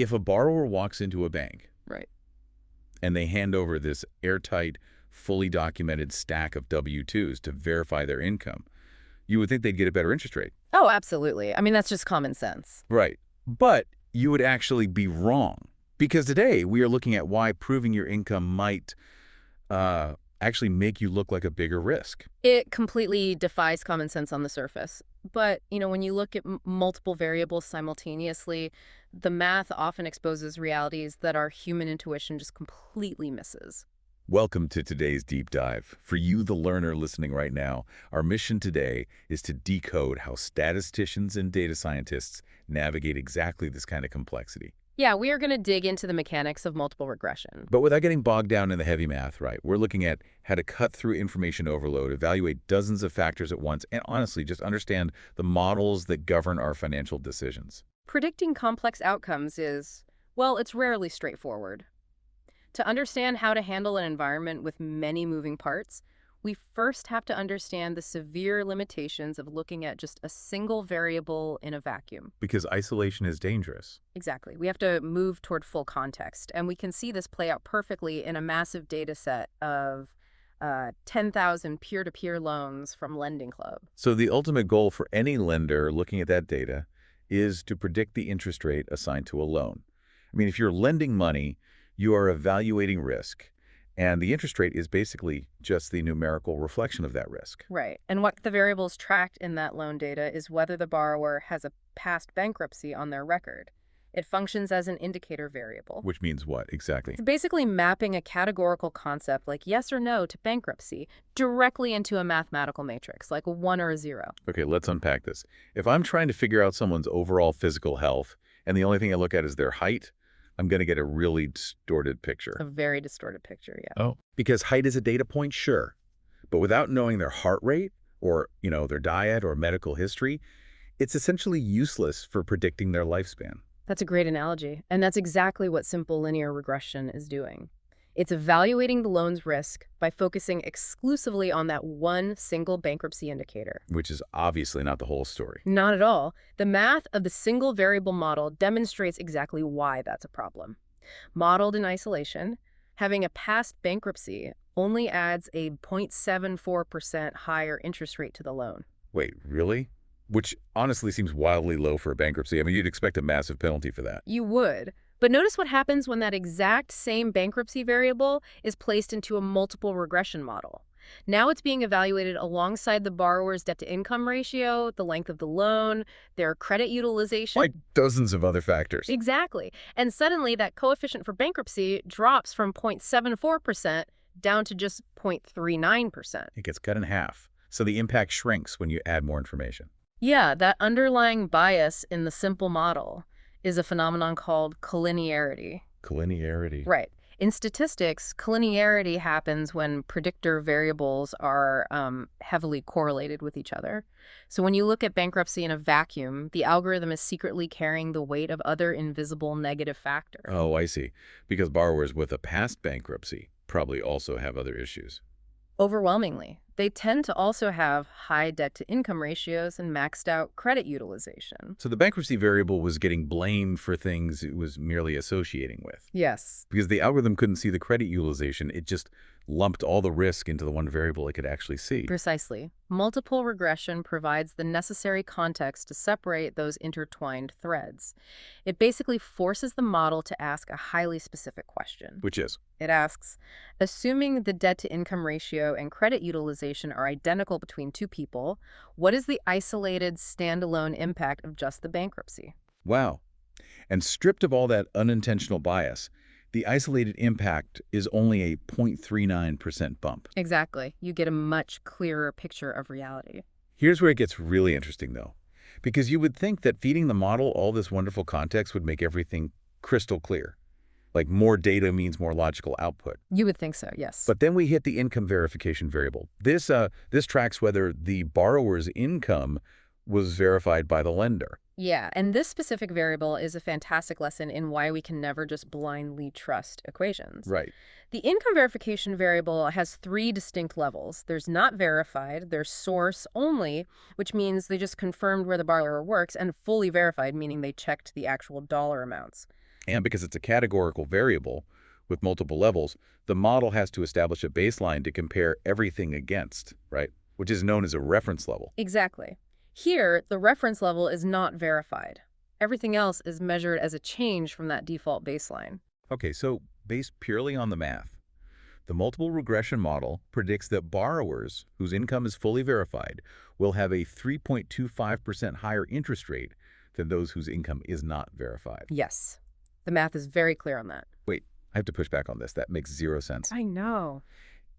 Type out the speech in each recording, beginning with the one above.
If a borrower walks into a bank Right. and they hand over this airtight, fully documented stack of W-2s to verify their income, you would think they'd get a better interest rate. Oh, absolutely. I mean, that's just common sense. Right. But you would actually be wrong. Because today we are looking at why proving your income might actually make you look like a bigger risk. It completely defies common sense on the surface. But, when you look at multiple variables simultaneously, the math often exposes realities that our human intuition just completely misses. Welcome to today's deep dive. For you, the learner listening right now, our mission today is to decode how statisticians and data scientists navigate exactly this kind of complexity. Yeah, we are going to dig into the mechanics of multiple regression. But without getting bogged down in the heavy math, right? We're looking at how to cut through information overload, evaluate dozens of factors at once, and honestly, just understand the models that govern our financial decisions. Predicting complex outcomes is, well, it's rarely straightforward. To understand how to handle an environment with many moving parts, we first have to understand the severe limitations of looking at just a single variable in a vacuum. Because isolation is dangerous. Exactly. We have to move toward full context, and we can see this play out perfectly in a massive data set of 10,000 peer-to-peer loans from Lending Club. So the ultimate goal for any lender looking at that data is to predict the interest rate assigned to a loan. I mean, if you're lending money, you are evaluating risk. And the interest rate is basically just the numerical reflection of that risk. Right. And what the variables tracked in that loan data is whether the borrower has a past bankruptcy on their record. It functions as an indicator variable. Which means what, exactly? It's basically mapping a categorical concept like yes or no to bankruptcy directly into a mathematical matrix, like a 1 or a 0. Okay, let's unpack this. If I'm trying to figure out someone's overall physical health, and the only thing I look at is their height, I'm going to get a really distorted picture. A very distorted picture, yeah. Oh. Because height is a data point, sure. But without knowing their heart rate or, their diet or medical history, it's essentially useless for predicting their lifespan. That's a great analogy. And that's exactly what simple linear regression is doing. It's evaluating the loan's risk by focusing exclusively on that one single bankruptcy indicator. Which is obviously not the whole story. Not at all. The math of the single variable model demonstrates exactly why that's a problem. Modeled in isolation, having a past bankruptcy only adds a 0.74% higher interest rate to the loan. Wait, really? Which honestly seems wildly low for a bankruptcy. I mean, you'd expect a massive penalty for that. You would. But notice what happens when that exact same bankruptcy variable is placed into a multiple regression model. Now it's being evaluated alongside the borrower's debt-to-income ratio, the length of the loan, their credit utilization. Like dozens of other factors. Exactly. And suddenly that coefficient for bankruptcy drops from 0.74% down to just 0.39%. It gets cut in half. So the impact shrinks when you add more information. Yeah, that underlying bias in the simple model is a phenomenon called collinearity. Collinearity. Right. In statistics, collinearity happens when predictor variables are heavily correlated with each other. So when you look at bankruptcy in a vacuum, the algorithm is secretly carrying the weight of other invisible negative factors. Oh, I see. Because borrowers with a past bankruptcy probably also have other issues. Overwhelmingly, they tend to also have high debt-to-income ratios and maxed out credit utilization. So the bankruptcy variable was getting blamed for things it was merely associating with. Yes. Because the algorithm couldn't see the credit utilization, it just lumped all the risk into the one variable it could actually see. Precisely. Multiple regression provides the necessary context to separate those intertwined threads. It basically forces the model to ask a highly specific question. Which is? It asks, assuming the debt-to-income ratio and credit utilization are identical between two people, what is the isolated, standalone impact of just the bankruptcy? Wow. And stripped of all that unintentional bias, the isolated impact is only a 0.39% bump. Exactly. You get a much clearer picture of reality. Here's where it gets really interesting, though. Because you would think that feeding the model all this wonderful context would make everything crystal clear. Like more data means more logical output. You would think so, yes. But then we hit the income verification variable. This tracks whether the borrower's income was verified by the lender. Yeah, and this specific variable is a fantastic lesson in why we can never just blindly trust equations. Right. The income verification variable has 3 distinct levels. There's not verified, there's source only, which means they just confirmed where the borrower works, and fully verified, meaning they checked the actual dollar amounts. And because it's a categorical variable with multiple levels, the model has to establish a baseline to compare everything against, right? Which is known as a reference level. Exactly. Here, the reference level is not verified. Everything else is measured as a change from that default baseline. Okay, so based purely on the math, the multiple regression model predicts that borrowers whose income is fully verified will have a 3.25% higher interest rate than those whose income is not verified. Yes, the math is very clear on that. Wait, I have to push back on this. That makes zero sense. I know.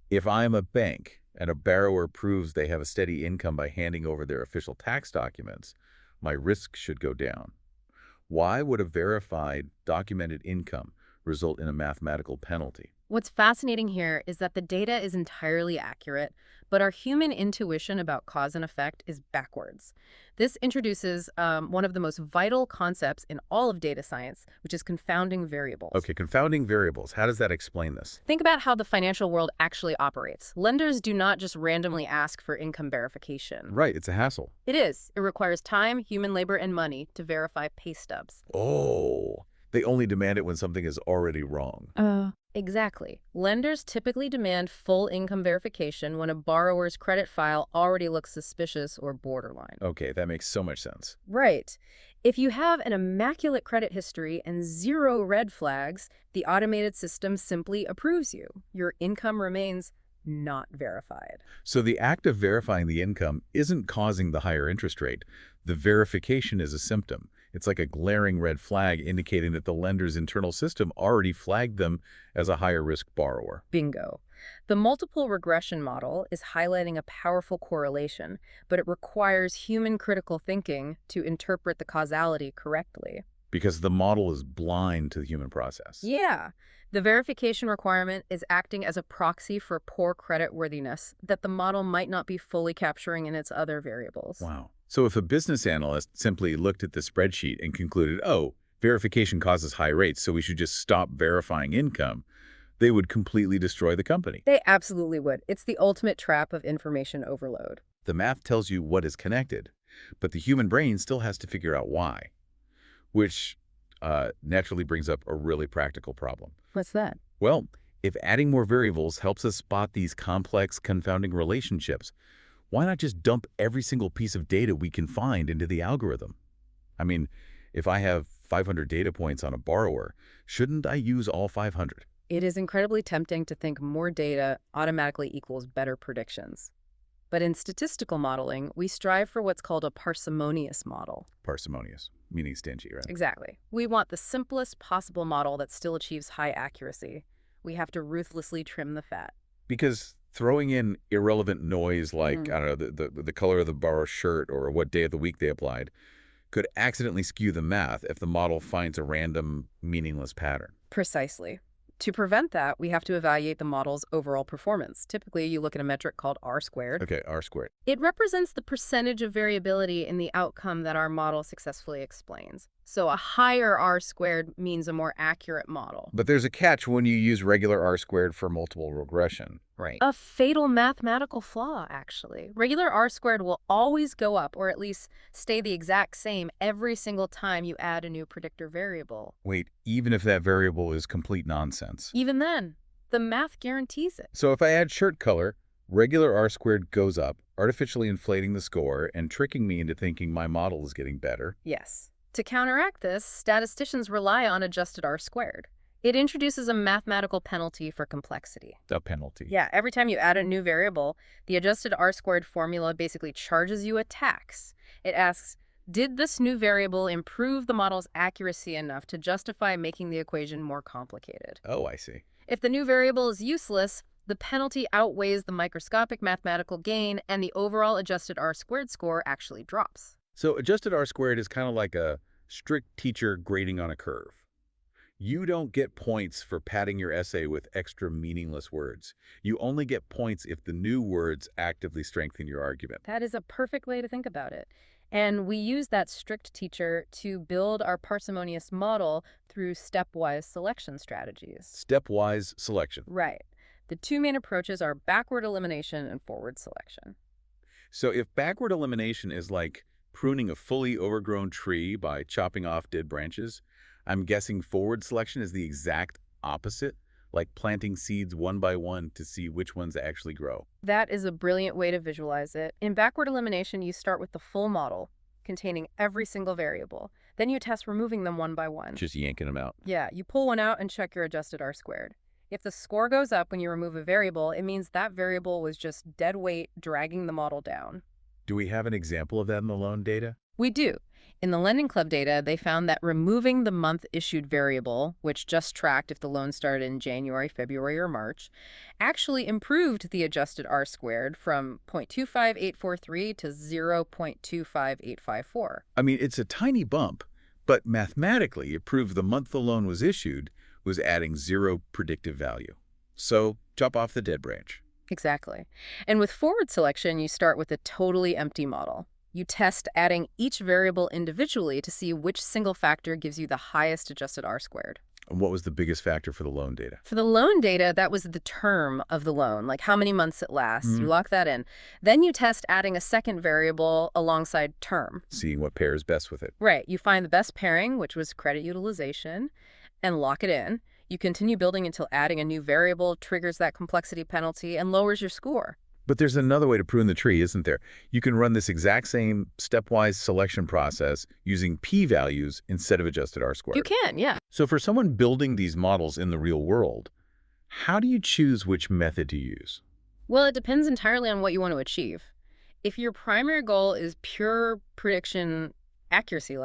If I'm a bank and a borrower proves they have a steady income by handing over their official tax documents, my risk should go down. Why would a verified, documented income result in a mathematical penalty? What's fascinating here is that the data is entirely accurate, but our human intuition about cause and effect is backwards. This introduces one of the most vital concepts in all of data science, which is confounding variables. Okay, confounding variables. How does that explain this? Think about how the financial world actually operates. Lenders do not just randomly ask for income verification. Right, it's a hassle. It is. It requires time, human labor, and money to verify pay stubs. Oh, they only demand it when something is already wrong. Exactly. Lenders typically demand full income verification when a borrower's credit file already looks suspicious or borderline. Okay, that makes so much sense. Right. If you have an immaculate credit history and zero red flags, the automated system simply approves you. Your income remains not verified. So the act of verifying the income isn't causing the higher interest rate. The verification is a symptom. It's like a glaring red flag indicating that the lender's internal system already flagged them as a higher risk borrower. Bingo. The multiple regression model is highlighting a powerful correlation, but it requires human critical thinking to interpret the causality correctly. Because the model is blind to the human process. Yeah. The verification requirement is acting as a proxy for poor creditworthiness that the model might not be fully capturing in its other variables. Wow. So if a business analyst simply looked at the spreadsheet and concluded, oh, verification causes high rates, so we should just stop verifying income, they would completely destroy the company. They absolutely would. It's the ultimate trap of information overload. The math tells you what is connected, but the human brain still has to figure out why, which naturally brings up a really practical problem. What's that? Well, if adding more variables helps us spot these complex, confounding relationships, why not just dump every single piece of data we can find into the algorithm? I mean, if I have 500 data points on a borrower, shouldn't I use all 500? It is incredibly tempting to think more data automatically equals better predictions. But in statistical modeling, we strive for what's called a parsimonious model. Parsimonious, meaning stingy, right? Exactly. We want the simplest possible model that still achieves high accuracy. We have to ruthlessly trim the fat. Because throwing in irrelevant noise like, I don't know, the color of the borrower's shirt or what day of the week they applied could accidentally skew the math if the model finds a random, meaningless pattern. Precisely. To prevent that, we have to evaluate the model's overall performance. Typically, you look at a metric called R-squared. Okay, R-squared. It represents the percentage of variability in the outcome that our model successfully explains. So a higher R-squared means a more accurate model. But there's a catch when you use regular R-squared for multiple regression. Right. A fatal mathematical flaw, actually. Regular R-squared will always go up, or at least stay the exact same every single time you add a new predictor variable. Wait, even if that variable is complete nonsense? Even then, the math guarantees it. So if I add shirt color, regular R-squared goes up, artificially inflating the score and tricking me into thinking my model is getting better. Yes. To counteract this, statisticians rely on adjusted R-squared. It introduces a mathematical penalty for complexity. A penalty. Yeah, every time you add a new variable, the adjusted R-squared formula basically charges you a tax. It asks, did this new variable improve the model's accuracy enough to justify making the equation more complicated? Oh, I see. If the new variable is useless, the penalty outweighs the microscopic mathematical gain, and the overall adjusted R-squared score actually drops. So adjusted R-squared is kind of like a strict teacher grading on a curve. You don't get points for padding your essay with extra meaningless words. You only get points if the new words actively strengthen your argument. That is a perfect way to think about it. And we use that strict teacher to build our parsimonious model through stepwise selection strategies. Stepwise selection. Right. The two main approaches are backward elimination and forward selection. So if backward elimination is like pruning a fully overgrown tree by chopping off dead branches, I'm guessing forward selection is the exact opposite, like planting seeds one by one to see which ones actually grow. That is a brilliant way to visualize it. In backward elimination, you start with the full model, containing every single variable. Then you test removing them one by one. Just yanking them out. Yeah, you pull one out and check your adjusted R squared. If the score goes up when you remove a variable, it means that variable was just dead weight dragging the model down. Do we have an example of that in the loan data? We do. In the Lending Club data, they found that removing the month issued variable, which just tracked if the loan started in January, February, or March, actually improved the adjusted R squared from 0.25843 to 0.25854. I mean, it's a tiny bump, but mathematically it proved the month the loan was issued was adding zero predictive value. So, chop off the dead branch. Exactly. And with forward selection, you start with a totally empty model. You test adding each variable individually to see which single factor gives you the highest adjusted R squared. And what was the biggest factor for the loan data? For the loan data, that was the term of the loan, like how many months it lasts. You lock that in. Then you test adding a second variable alongside term. Seeing what pairs best with it. Right. You find the best pairing, which was credit utilization, and lock it in. You continue building until adding a new variable triggers that complexity penalty and lowers your score. But there's another way to prune the tree, isn't there? You can run this exact same stepwise selection process using p-values instead of adjusted R-squared. You can, yeah. So for someone building these models in the real world, how do you choose which method to use? Well, it depends entirely on what you want to achieve. If your primary goal is pure prediction accuracy,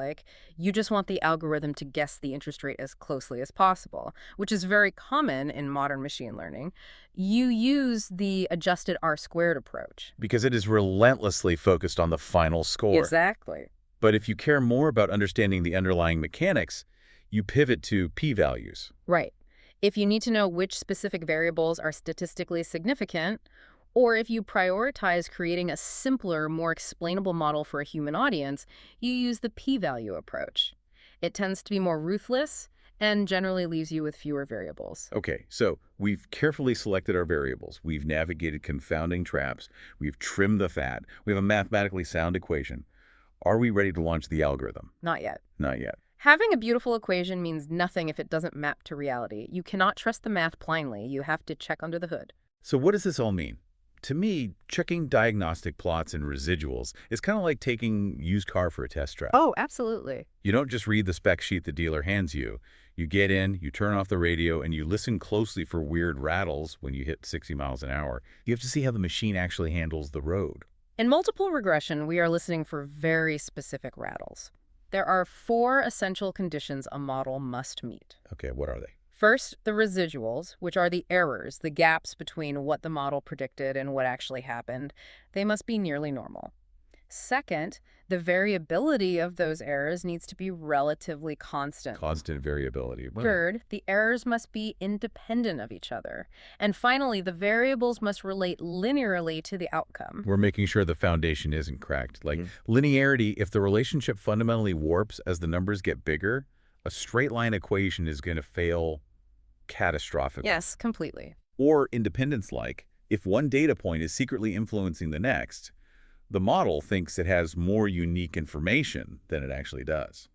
you just want the algorithm to guess the interest rate as closely as possible, which is very common in modern machine learning, you use the adjusted R-squared approach. Because it is relentlessly focused on the final score. Exactly. But if you care more about understanding the underlying mechanics, you pivot to p-values. Right. If you need to know which specific variables are statistically significant, or if you prioritize creating a simpler, more explainable model for a human audience, you use the p-value approach. It tends to be more ruthless and generally leaves you with fewer variables. Okay, so we've carefully selected our variables. We've navigated confounding traps. We've trimmed the fat. We have a mathematically sound equation. Are we ready to launch the algorithm? Not yet. Not yet. Having a beautiful equation means nothing if it doesn't map to reality. You cannot trust the math blindly. You have to check under the hood. So what does this all mean? To me, checking diagnostic plots and residuals is kind of like taking used car for a test drive. Oh, absolutely. You don't just read the spec sheet the dealer hands you. You get in, you turn off the radio, and you listen closely for weird rattles when you hit 60 miles an hour. You have to see how the machine actually handles the road. In multiple regression, we are listening for very specific rattles. There are 4 essential conditions a model must meet. Okay, what are they? First, the residuals, which are the errors, the gaps between what the model predicted and what actually happened. They must be nearly normal. Second, the variability of those errors needs to be relatively constant. Constant variability. Well, Third, the errors must be independent of each other. And finally, the variables must relate linearly to the outcome. we're making sure the foundation isn't cracked. Like linearity, if the relationship fundamentally warps as the numbers get bigger, a straight line equation is going to fail catastrophically. Yes, completely. Or independence-like, if one data point is secretly influencing the next, the model thinks it has more unique information than it actually does.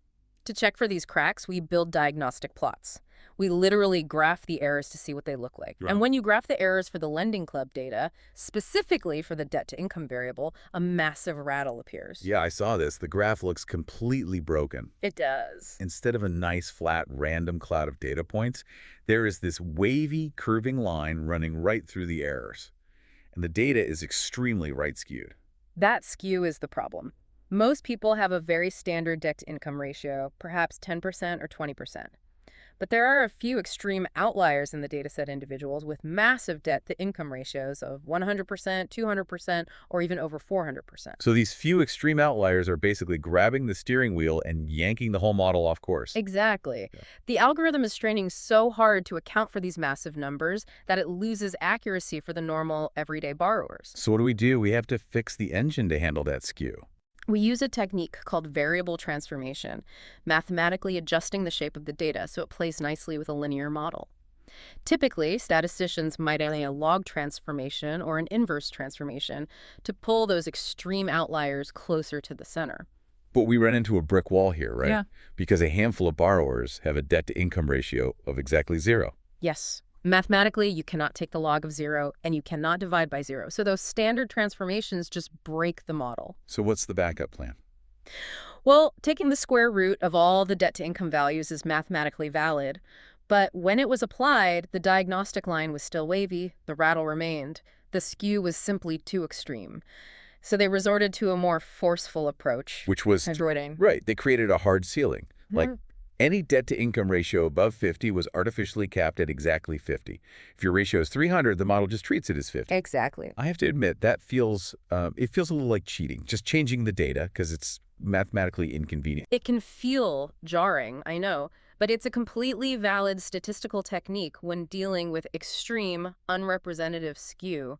To check for these cracks, we build diagnostic plots. We literally graph the errors to see what they look like. Right. And when you graph the errors for the Lending Club data, specifically for the debt-to-income variable, a massive rattle appears. Yeah, I saw this. The graph looks completely broken. It does. Instead of a nice, flat, random cloud of data points, there is this wavy, curving line running right through the errors. And the data is extremely right-skewed. That skew is the problem. Most people have a very standard debt-to-income ratio, perhaps 10% or 20%. But there are a few extreme outliers in the dataset individuals with massive debt-to-income ratios of 100%, 200%, or even over 400%. So these few extreme outliers are basically grabbing the steering wheel and yanking the whole model off course. Exactly. Yeah. The algorithm is straining so hard to account for these massive numbers that it loses accuracy for the normal, everyday borrowers. So what do? We have to fix the engine to handle that skew. We use a technique called variable transformation, mathematically adjusting the shape of the data so it plays nicely with a linear model. Typically, statisticians might add a log transformation or an inverse transformation to pull those extreme outliers closer to the center. But we run into a brick wall here, right? Yeah. Because a handful of borrowers have a debt-to-income ratio of exactly 0. Yes. Mathematically, you cannot take the log of 0, and you cannot divide by 0. So those standard transformations just break the model. So what's the backup plan? Well, taking the square root of all the debt-to-income values is mathematically valid, but when it was applied, the diagnostic line was still wavy, the rattle remained. The skew was simply too extreme. So they resorted to a more forceful approach. Which was, Avoiding. right, they created a hard ceiling. Like, Mhm. any debt-to-income ratio above 50 was artificially capped at exactly 50. If your ratio is 300, the model just treats it as 50. Exactly. I have to admit, that feels, it feels a little like cheating, just changing the data because it's mathematically inconvenient. It can feel jarring, I know, but it's a completely valid statistical technique when dealing with extreme, unrepresentative skew.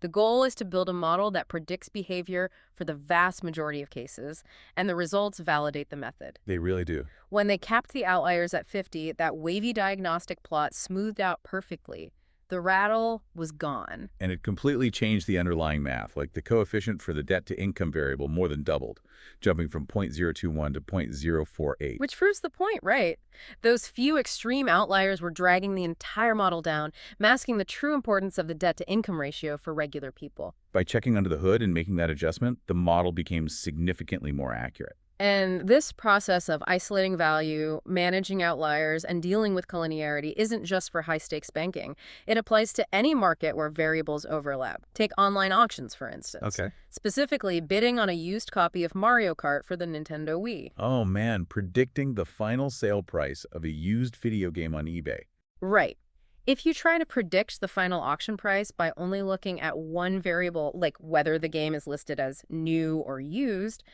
The goal is to build a model that predicts behavior for the vast majority of cases, and the results validate the method. They really do. When they capped the outliers at 50, that wavy diagnostic plot smoothed out perfectly. The rattle was gone. And it completely changed the underlying math. Like the coefficient for the debt-to-income variable more than doubled, jumping from 0.021 to 0.048. Which proves the point, right? Those few extreme outliers were dragging the entire model down, masking the true importance of the debt-to-income ratio for regular people. By checking under the hood and making that adjustment, the model became significantly more accurate. And this process of isolating value, managing outliers, and dealing with collinearity isn't just for high-stakes banking. It applies to any market where variables overlap. Take online auctions, for instance. Okay. Specifically, bidding on a used copy of Mario Kart for the Nintendo Wii. Oh man, predicting the final sale price of a used video game on eBay. Right. If you try to predict the final auction price by only looking at one variable, like whether the game is listed as new or used,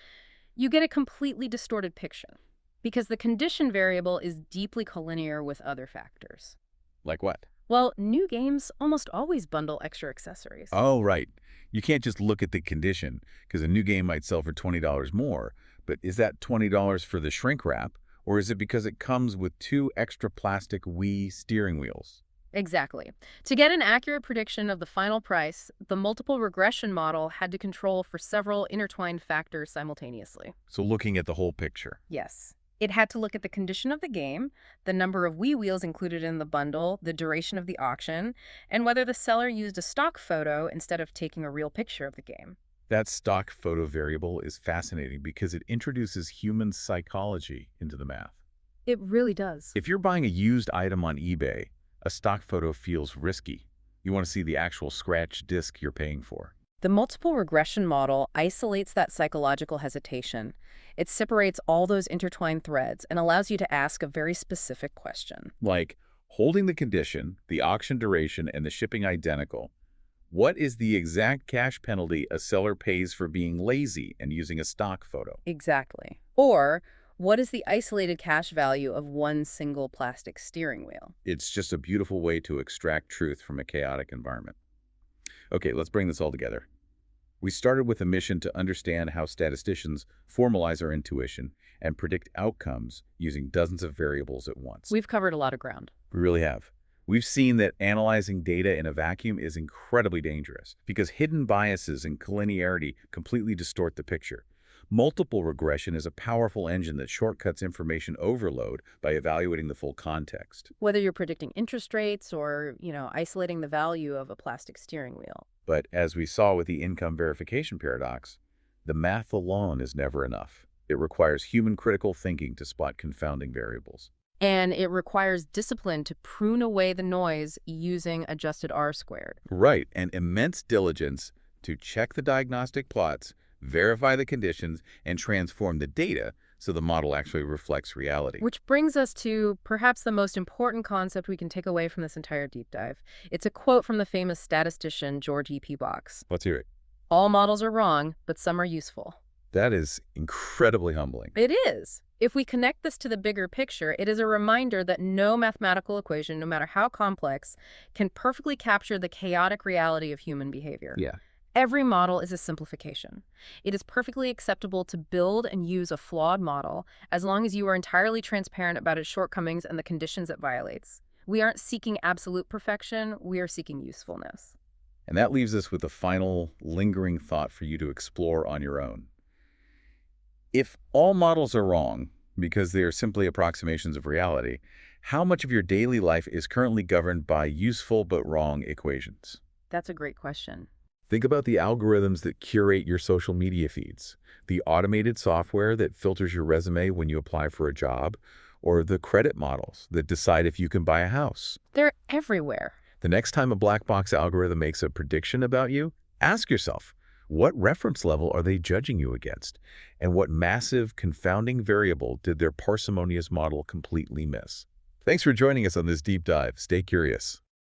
you get a completely distorted picture because the condition variable is deeply collinear with other factors. Like what? Well, new games almost always bundle extra accessories. Oh, right. You can't just look at the condition, because a new game might sell for $20 more. But is that $20 for the shrink wrap, or is it because it comes with 2 extra plastic Wii steering wheels? Exactly. To get an accurate prediction of the final price, the multiple regression model had to control for several intertwined factors simultaneously. So looking at the whole picture. Yes. It had to look at the condition of the game, the number of Wii wheels included in the bundle, the duration of the auction, and whether the seller used a stock photo instead of taking a real picture of the game. That stock photo variable is fascinating because it introduces human psychology into the math. It really does. If you're buying a used item on eBay, a stock photo feels risky. You want to see the actual scratch disc you're paying for. The multiple regression model isolates that psychological hesitation. It separates all those intertwined threads and allows you to ask a very specific question. Like, holding the condition, the auction duration, and the shipping identical, what is the exact cash penalty a seller pays for being lazy and using a stock photo? Exactly. Or, what is the isolated cash value of one single plastic steering wheel? It's just a beautiful way to extract truth from a chaotic environment. Okay, let's bring this all together. We started with a mission to understand how statisticians formalize our intuition and predict outcomes using dozens of variables at once. We've covered a lot of ground. We really have. We've seen that analyzing data in a vacuum is incredibly dangerous because hidden biases and collinearity completely distort the picture. Multiple regression is a powerful engine that shortcuts information overload by evaluating the full context. Whether you're predicting interest rates or, isolating the value of a plastic steering wheel. But as we saw with the income verification paradox, the math alone is never enough. It requires human critical thinking to spot confounding variables. And it requires discipline to prune away the noise using adjusted R-squared. Right, and immense diligence to check the diagnostic plots, verify the conditions, and transform the data so the model actually reflects reality. Which brings us to perhaps the most important concept we can take away from this entire deep dive. It's a quote from the famous statistician George E.P. Box. Let's hear it. All models are wrong, but some are useful. That is incredibly humbling. It is. If we connect this to the bigger picture, it is a reminder that no mathematical equation, no matter how complex, can perfectly capture the chaotic reality of human behavior. Yeah. Every model is a simplification. It is perfectly acceptable to build and use a flawed model as long as you are entirely transparent about its shortcomings and the conditions it violates. We aren't seeking absolute perfection, we are seeking usefulness. And that leaves us with a final lingering thought for you to explore on your own. If all models are wrong, because they are simply approximations of reality, how much of your daily life is currently governed by useful but wrong equations? That's a great question. Think about the algorithms that curate your social media feeds, the automated software that filters your resume when you apply for a job, or the credit models that decide if you can buy a house. They're everywhere. The next time a black box algorithm makes a prediction about you, ask yourself, what reference level are they judging you against? And what massive confounding variable did their parsimonious model completely miss? Thanks for joining us on this deep dive. Stay curious.